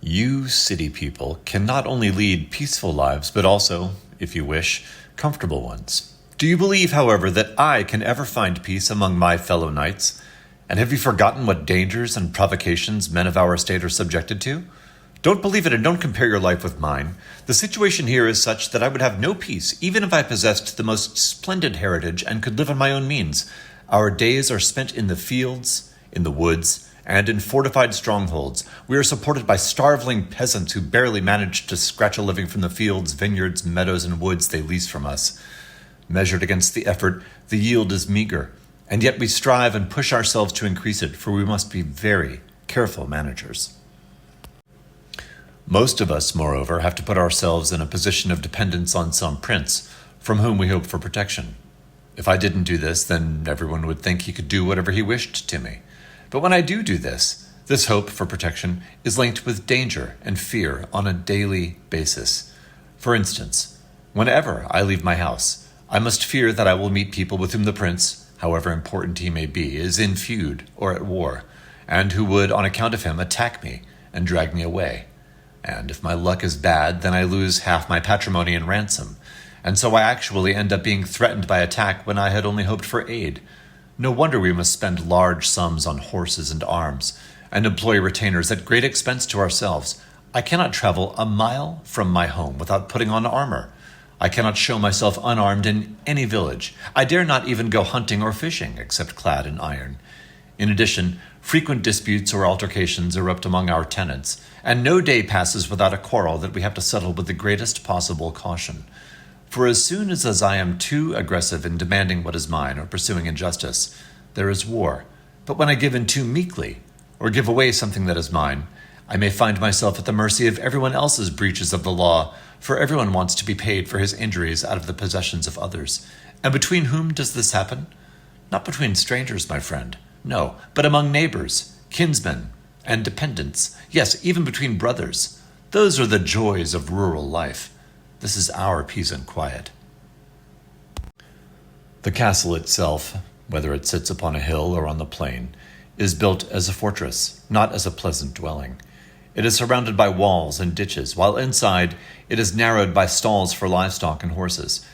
You city people can not only lead peaceful lives, but also, if you wish, comfortable ones. Do you believe, however, that I can ever find peace among my fellow knights? And have you forgotten what dangers and provocations men of our estate are subjected to? Don't believe it and don't compare your life with mine. The situation here is such that I would have no peace, even if I possessed the most splendid heritage and could live on my own means. Our days are spent in the fields, in the woods, and in fortified strongholds. We are supported by starveling peasants who barely manage to scratch a living from the fields, vineyards, meadows, and woods they lease from us. Measured against the effort, the yield is meager, and yet we strive and push ourselves to increase it, for we must be very careful managers. Most of us, moreover, have to put ourselves in a position of dependence on some prince, from whom we hope for protection. If I didn't do this, then everyone would think he could do whatever he wished to me. But when I do this hope for protection is linked with danger and fear on a daily basis. For instance, whenever I leave my house, I must fear that I will meet people with whom the prince, however important he may be, is in feud or at war, and who would, on account of him, attack me and drag me away. And if my luck is bad, then I lose half my patrimony in ransom, and so I actually end up being threatened by attack when I had only hoped for aid. No wonder we must spend large sums on horses and arms, and employ retainers at great expense to ourselves. I cannot travel a mile from my home without putting on armor. I cannot show myself unarmed in any village. I dare not even go hunting or fishing, except clad in iron. In addition, frequent disputes or altercations erupt among our tenants, and no day passes without a quarrel that we have to settle with the greatest possible caution. For as soon as I am too aggressive in demanding what is mine or pursuing injustice, there is war. But when I give in too meekly, or give away something that is mine, I may find myself at the mercy of everyone else's breaches of the law, for everyone wants to be paid for his injuries out of the possessions of others. And between whom does this happen? Not between strangers, my friend, no, but among neighbors, kinsmen, and dependents, yes, even between brothers. Those are the joys of rural life. This is our peace and quiet. The castle itself, whether it sits upon a hill or on the plain, is built as a fortress, not as a pleasant dwelling. It is surrounded by walls and ditches, while inside it is narrowed by stalls for livestock and horses.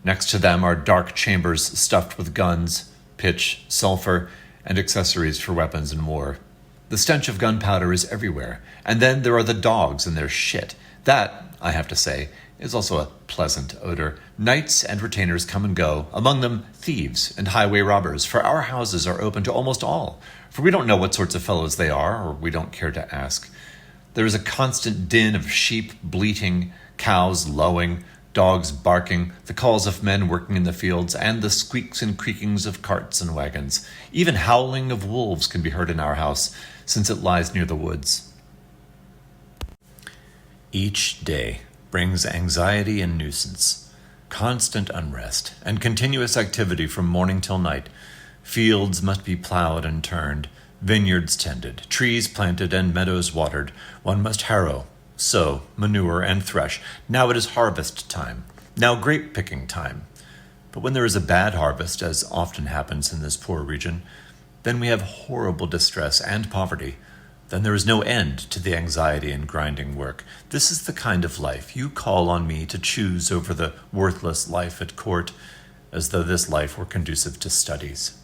Next to them are dark chambers stuffed with guns, pitch, sulfur, and accessories for weapons in war. The stench of gunpowder is everywhere, and then there are the dogs and their shit. That, I have to say, is also a pleasant odor. Knights and retainers come and go, among them thieves and highway robbers, for our houses are open to almost all, for we don't know what sorts of fellows they are, or we don't care to ask. There is a constant din of sheep bleating, cows lowing, dogs barking, the calls of men working in the fields, and the squeaks and creakings of carts and wagons. Even howling of wolves can be heard in our house, since it lies near the woods. Each day brings anxiety and nuisance, constant unrest, and continuous activity from morning till night. Fields must be plowed and turned, vineyards tended, trees planted, and meadows watered. One must harrow, sow, manure, and thresh. Now it is harvest time, now grape-picking time. But when there is a bad harvest, as often happens in this poor region, then we have horrible distress and poverty. Then there is no end to the anxiety and grinding work. This is the kind of life you call on me to choose over the worthless life at court, as though this life were conducive to studies.